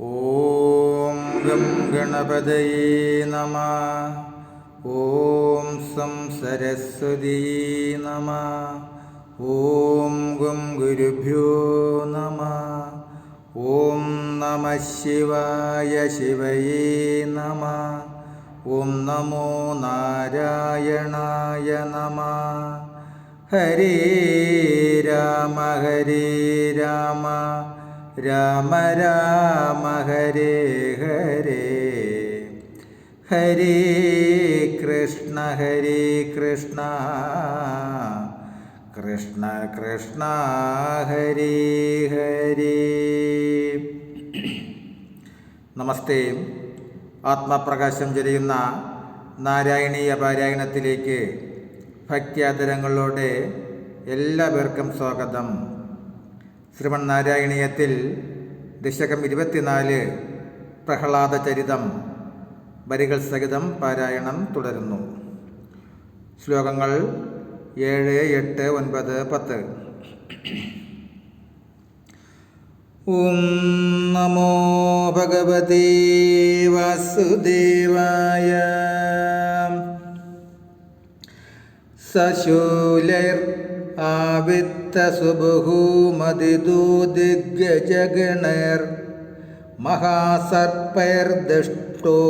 ഓം gum ഗണപതയേ നമഃ. ഓം some സരസ്വതിയേ നമഃ. ഓം gum ഗുരുഭ്യോ നമഃ. ഓം നമഃ ശിവായ ശിവയേ നമഃ. ഓം നമോ നാരായണായ നമഃ. ഹരേ രാമ ഹരേ രാമ രാമ രാമ ഹരേ ഹരേ. ഹരേ കൃഷ്ണ കൃഷ്ണ കൃഷ്ണ ഹരേ ഹരേ. നമസ്തേ. ആത്മപ്രകാശം ചൊരിയുന്ന നാരായണീയ പാരായണത്തിലേക്ക് ഭക്ത്യാദരങ്ങളോടെ എല്ലാവർക്കും സ്വാഗതം. ശ്രീമന്നാരായണീയത്തിൽ ദശകം 24 പ്രഹ്ലാദ ചരിതം വരികൾ സഹിതം പാരായണം തുടരുന്നു. ശ്ലോകങ്ങൾ 7, 8, 9, 10. ഓം നമോ ഭഗവതേ വാസുദേവായ. സശൂലൈർ ആവിത്തസുബഹൂമതിദൂദിഗ്ഗജഗണൈർ മഹാസർപ്പൈർദൃഷ്ടോ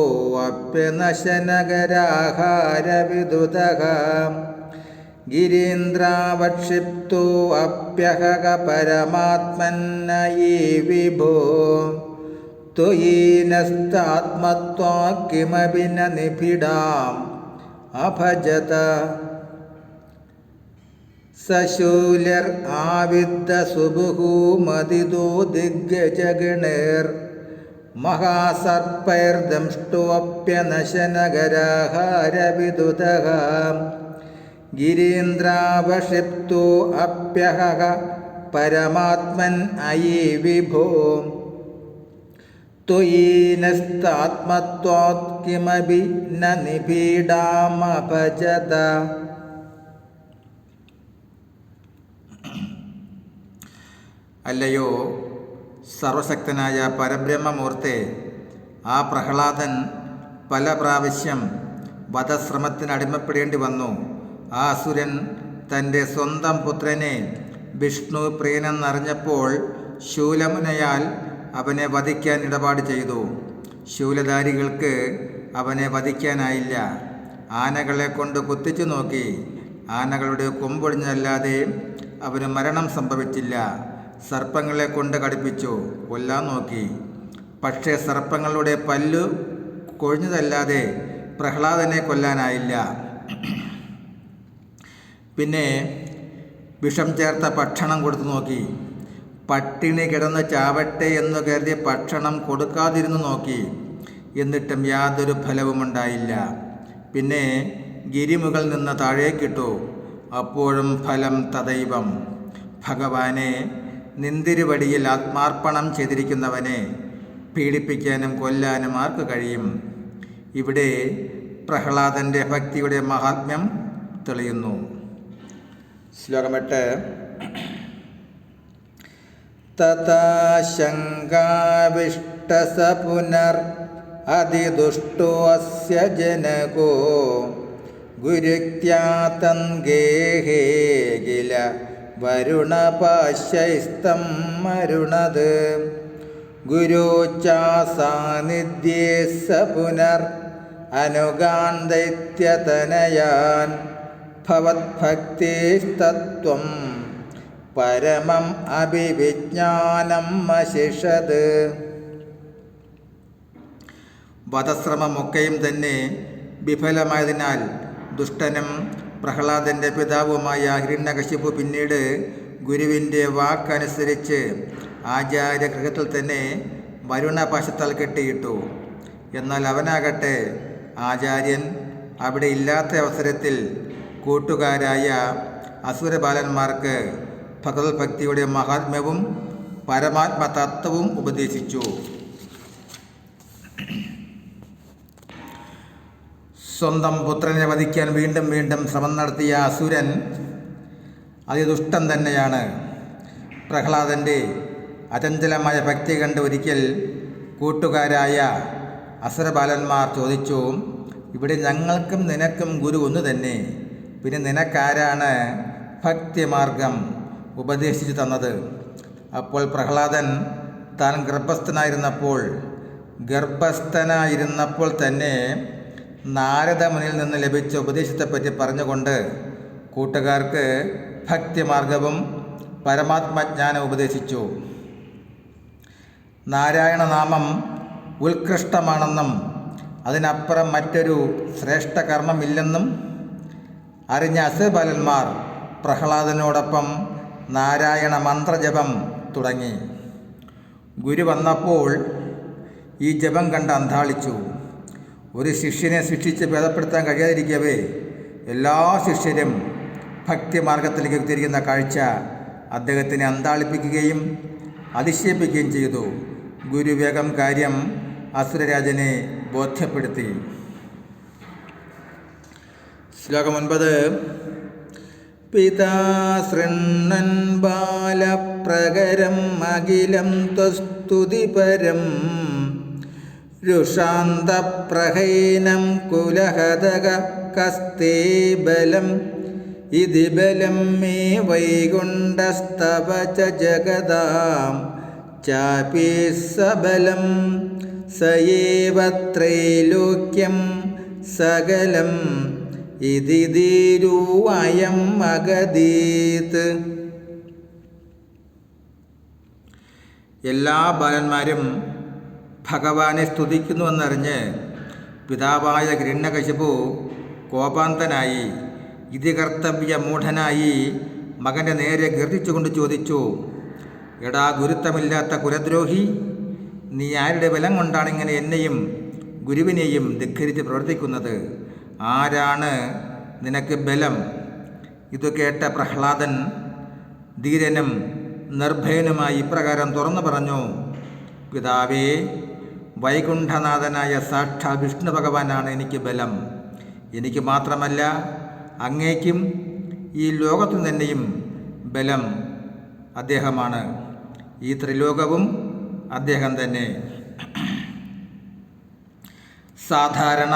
അപ്യനശനഗരാഹാരവിദുതഃ ഗിരീന്ദ്രാവക്ഷിപ്തോ അപ്യഹക പരമാത്മന്നയീ വിഭോ ത്വയീനസ്താത്മത്വാ കിമപി ന നിബിഡാം അഭജത. സശൂലർ ആവിദ്ദസുബഹൂമതിദൂദിഗ്ഗജഗണൈർ മഹാസർപ്പൈർദംഷ്ടോऽപ്യനശനഗരാഹാരവിദുതഃ ഗിരീന്ദ്രാവക്ഷിപ്തോ അപ്യഹക പരമാത്മൻ അയീ വിഭോ ത്വയീനസ്താത്മത്വാത് കിമപി ന നിബീഡാമഭജത. അല്ലയോ സർവശക്തനായ പരബ്രഹ്മമൂർത്തെ, ആ പ്രഹ്ലാദൻ പല പ്രാവശ്യം വധശ്രമത്തിന് അടിമപ്പെടേണ്ടി വന്നു. ആ അസുരൻ തൻ്റെ സ്വന്തം പുത്രനെ വിഷ്ണു പ്രിയനെന്നറിഞ്ഞപ്പോൾ ശൂലമുനയാൽ അവനെ വധിക്കാൻ ഇടപാട് ചെയ്തു. ശൂലധാരികൾക്ക് അവനെ വധിക്കാനായില്ല. ആനകളെ കൊണ്ട് കുത്തിച്ചു നോക്കി. ആനകളുടെ കൊമ്പൊഴിഞ്ഞല്ലാതെ അവന് മരണം സംഭവിച്ചില്ല. സർപ്പങ്ങളെ കൊണ്ട് കടിപ്പിച്ചു കൊല്ലാൻ നോക്കി. പക്ഷേ സർപ്പങ്ങളുടെ പല്ലു കൊഴിഞ്ഞതല്ലാതെ പ്രഹ്ലാദനെ കൊല്ലാനായില്ല. പിന്നെ വിഷം ചേർത്ത ഭക്ഷണം കൊടുത്തു നോക്കി. പട്ടിണി കിടന്ന് ചാവട്ടെ എന്നു കരുതി ഭക്ഷണം കൊടുക്കാതിരുന്നു നോക്കി. എന്നിട്ടും യാതൊരു ഫലവുമുണ്ടായില്ല. പിന്നെ ഗിരിമുകളിൽ നിന്ന് താഴേക്കിട്ടു. അപ്പോഴും ഫലം തദൈവം. ഭഗവാനെ, നിന്തിരുവടിയിൽ ആത്മാർപ്പണം ചെയ്തിരിക്കുന്നവനെ പീഡിപ്പിക്കാനും കൊല്ലാനും ആർക്ക് കഴിയും? ഇവിടെ പ്രഹ്ലാദൻ്റെ ഭക്തിയുടെ മഹാത്മ്യം തെളിയുന്നു. ശ്ലോകം 8. തഥാ ശങ്കാവിഷ്ടസ പുനർ അതിദുഷ്ടോ അസ്യ ജനകോ ഗുരുക്യാതൻ ഗേഹേ കില വരുണപാശൈസ്തം മരുണത് ഗുരുച്ചാസാന്നിധ്യേ സ പുനർ അനുഗാൻ ദൈത്യതനയാൻ ഭവദ്ഭക്തിസ്തത്വം പരമം അഭിവിജ്ഞാനം അശിഷത്. വധശ്രമമൊക്കെയും തന്നെ വിഫലമായതിനാൽ ദുഷ്ടനും പ്രഹ്ലാദൻ്റെ പിതാവുമായ ഹിരണ്യകശിപു പിന്നീട് ഗുരുവിൻ്റെ വാക്കനുസരിച്ച് ആചാര്യഗൃഹത്തിൽ തന്നെ വരുണപാശത്താൽ കെട്ടിയിട്ടു. എന്നാൽ അവനാകട്ടെ ആചാര്യൻ അവിടെ ഇല്ലാത്ത അവസരത്തിൽ കൂട്ടുകാരായ അസുരബാലന്മാർക്ക് ഭഗവത്ഭക്തിയുടെ മഹാത്മ്യവും പരമാത്മതത്വവും ഉപദേശിച്ചു. സ്വന്തം പുത്രനെ വധിക്കാൻ വീണ്ടും വീണ്ടും ശ്രമം നടത്തിയ അസുരൻ അതിദുഷ്ടൻ തന്നെയാണ്. പ്രഹ്ലാദൻ്റെ അചഞ്ചലമായ ഭക്തി കണ്ട് ഒരിക്കൽ കൂട്ടുകാരായ അസുരബാലന്മാർ ചോദിച്ചു, ഇവിടെ ഞങ്ങൾക്കും നിനക്കും ഗുരു ഒന്ന് തന്നെ, പിന്നെ നിനക്കാരാണ് ഭക്തിമാർഗം ഉപദേശിച്ചു തന്നത്? അപ്പോൾ പ്രഹ്ലാദൻ താൻ ഗർഭസ്ഥനായിരുന്നപ്പോൾ തന്നെ നാരദമുനിയിൽ നിന്ന് ലഭിച്ച ഉപദേശത്തെപ്പറ്റി പറഞ്ഞുകൊണ്ട് കൂട്ടുകാർക്ക് ഭക്തിമാർഗവും പരമാത്മജ്ഞാനം ഉപദേശിച്ചു. നാരായണനാമം ഉത്കൃഷ്ടമാണെന്നും അതിനപ്പുറം മറ്റൊരു ശ്രേഷ്ഠ കർമ്മമില്ലെന്നും അറിഞ്ഞ അസുരബാലന്മാർ പ്രഹ്ലാദനോടൊപ്പം നാരായണ മന്ത്രജപം തുടങ്ങി. ഗുരു വന്നപ്പോൾ ഈ ജപം കണ്ട് അന്ധാളിച്ചു. ഒരു ശിഷ്യനെ ശിക്ഷിച്ച് ഭേദപ്പെടുത്താൻ കഴിയാതിരിക്കവേ എല്ലാ ശിഷ്യരും ഭക്തിമാർഗത്തിലേക്ക് തിരിയുന്ന കാഴ്ച അദ്ദേഹത്തിനെ അന്താളിപ്പിക്കുകയും അതിശയിപ്പിക്കുകയും ചെയ്തു. ഗുരു വേഗം കാര്യം അസുരരാജനെ ബോധ്യപ്പെടുത്തി. ശ്ലോകം 9. പിതാ ശൃണ്ണൻ ബാലപ്രകരം അഖിലം ത്വസ്തുതിപരം രുഷാന്തപ്രഹൈനം കുലഹതക കസ്തേ ബലം ഇതി ബലം മേ വൈകുണ്ഠസ്തവ ച ജഗതാം ചാപി സബലം സയേവ ത്രൈലോക്യം സകലം ഇതി ധീരുവയം അഗതീത്. എല്ലാ ബാലന്മാരും ഭഗവാനെ സ്തുതിക്കുന്നുവെന്നറിഞ്ഞ് പിതാവായ ഹിരണ്യകശിപു കോപാന്തനായി ഇതികർത്തവ്യ മൂഢനായി മകൻ്റെ നേരെ ഗർജിച്ചുകൊണ്ട് ചോദിച്ചു, എടാ ഗുരുത്വമില്ലാത്ത കുലദ്രോഹി, നീ ആരുടെ ബലം കൊണ്ടാണ് ഇങ്ങനെ എന്നെയും ഗുരുവിനെയും ധിക്കരിച്ച് പ്രവർത്തിക്കുന്നത്? ആരാണ് നിനക്ക് ബലം? ഇതു കേട്ട പ്രഹ്ലാദൻ ധീരനും നിർഭയനുമായി ഇപ്രകാരം തുറന്നു പറഞ്ഞു, പിതാവേ, വൈകുണ്ഠനാഥനായ സാക്ഷാൽ വിഷ്ണു ഭഗവാനാണ് എനിക്ക് ബലം. എനിക്ക് മാത്രമല്ല അങ്ങേക്കും ഈ ലോകത്തിനു തന്നെയും ബലം അദ്ദേഹമാണ്. ഈ ത്രിലോകവും അദ്ദേഹം തന്നെ. സാധാരണ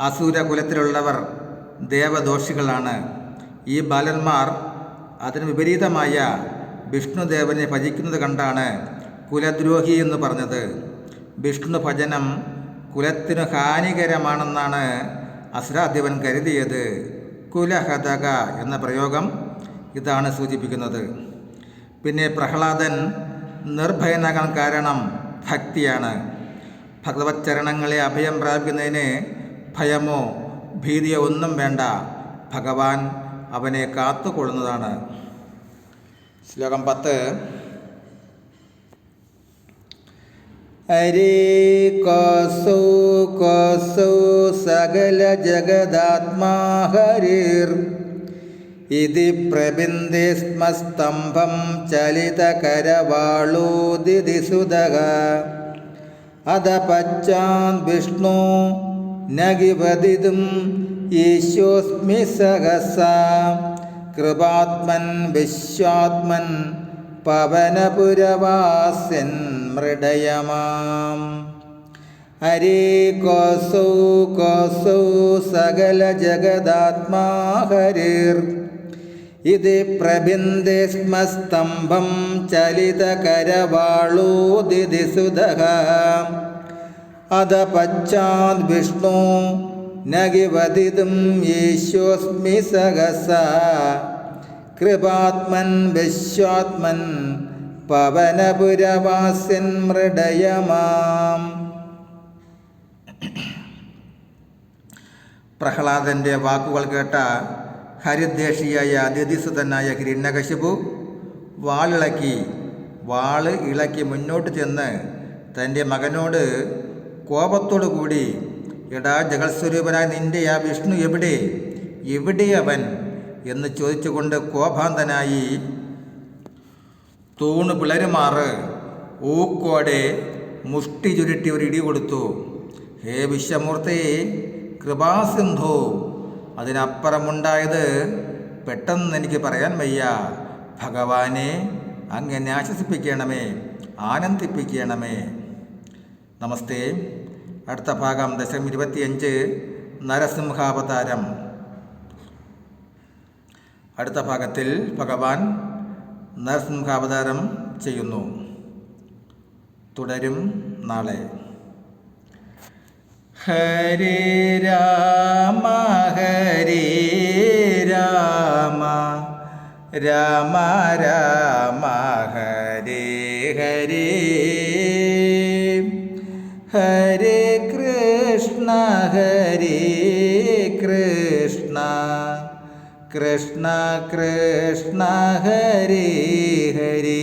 അസുരകുലത്തിലുള്ളവർ ദേവദോഷികളാണ്. ഈ ബാലന്മാർ അതിന് വിപരീതമായ വിഷ്ണുദേവനെ ഭജിക്കുന്നത് കണ്ടാണ് കുലദ്രോഹി എന്ന് പറഞ്ഞത്. വിഷ്ണു ഭജനം കുലത്തിനു ഹാനികരമാണെന്നാണ് അസുരാധിപൻ കരുതിയത്. കുലഹതക എന്ന പ്രയോഗം ഇതാണ് സൂചിപ്പിക്കുന്നത്. പിന്നെ പ്രഹ്ലാദൻ നിർഭയനാകാൻ കാരണം ഭക്തിയാണ്. ഭഗവത് ചരണങ്ങളെ അഭയം പ്രാപിക്കുന്നതിന് ഭയമോ ഭീതിയോ ഒന്നും വേണ്ട. ഭഗവാൻ അവനെ കാത്തുകൊള്ളുന്നതാണ്. ശ്ലോകം 10. ഹരേ കോസോ കോസോ സകല ജഗദാത്മാ ഹരിർ ഇതി പ്രബിന്ദേ സ്മ സ്തംഭം ചലിതകരവാളോദിതിസുതഃ അധ പശ്ചാത് വിഷ്ണു നഗിവദിതും ഈശോസ്മി സഹസാ കൃപാത്മൻ വിശ്വാത്മൻ പവനപുരവാസ്യൻ മൃഡയമാം. ഹരേ കോസോ കോസോ സകല ജഗദാത്മാ ഹരിർ ഇതി പ്രബിന്ദേ സ്മ സ്തംഭം ചലിതകരവാളോദിതിസുതഃ അധ പശ്ചാത് വിഷ്ണു നഗിവദിതും ഈശോസ്മി സഹസാ കൃപാത്മൻ വിശ്വാത്മൻ പവനപുരവാസ്യൻ മൃഡയമാം. പ്രഹ്ലാദൻ്റെ വാക്കുകൾ കേട്ട ഹരിദ്വേഷിയായ അതിഥിസുതനായ ഹിരണ്യകശിപു വാള് ഇളക്കി മുന്നോട്ട് ചെന്ന് തൻ്റെ മകനോട് കോപത്തോടു കൂടി, എടാ ജഗത്സ്വരൂപനായ നിൻ്റെ ആ വിഷ്ണു എവിടെ അവൻ എന്ന് ചോദിച്ചുകൊണ്ട് കോപാന്തനായി തൂണ് പിളരുമാറ് ഊക്കോടെ മുഷ്ടി ചുരുട്ടി ഒരു ഇടി കൊടുത്തു. ഹേ വിശ്വമൂർത്തി, കൃപാസിന്ധു, അതിനപ്പുറമുണ്ടായത് പെട്ടെന്ന് എനിക്ക് പറയാൻ വയ്യ. ഭഗവാനെ അങ്ങനെ ആശ്വസിപ്പിക്കണമേ, ആനന്ദിപ്പിക്കണമേ. നമസ്തേ. അടുത്ത ഭാഗം ദശകം 25 നരസിംഹാവതാരം. അടുത്ത ഭാഗത്തിൽ ഭഗവാൻ നരസിംഹാവതാരം ചെയ്യുന്നു. തുടരും നാളെ. ഹരേ രാമ ഹരേ രാമ രാമ രാമ ഹരേ ഹരേ ഹരേ കൃഷ്ണ ഹരേ കൃഷ്ണ കൃഷ്ണ കൃഷ്ണ ഹരേ ഹരേ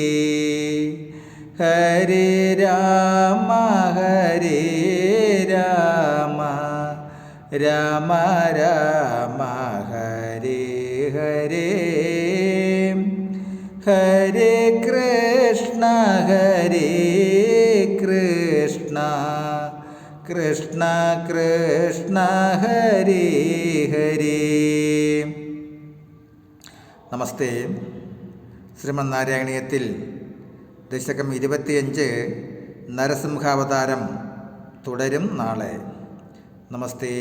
ഹരേ രാമ ഹരേ രാമ രാമ രാമ ഹരേ ഹരേ ഹരേ കൃഷ്ണ ഹരേ കൃഷ്ണ കൃഷ്ണ കൃഷ്ണ ഹരേ ഹരേ. നമസ്തേ. ശ്രീമന്നാരായണീയത്തിൽ ദശകം 25 നരസിംഹാവതാരം തുടരും നാളെ. നമസ്തേ.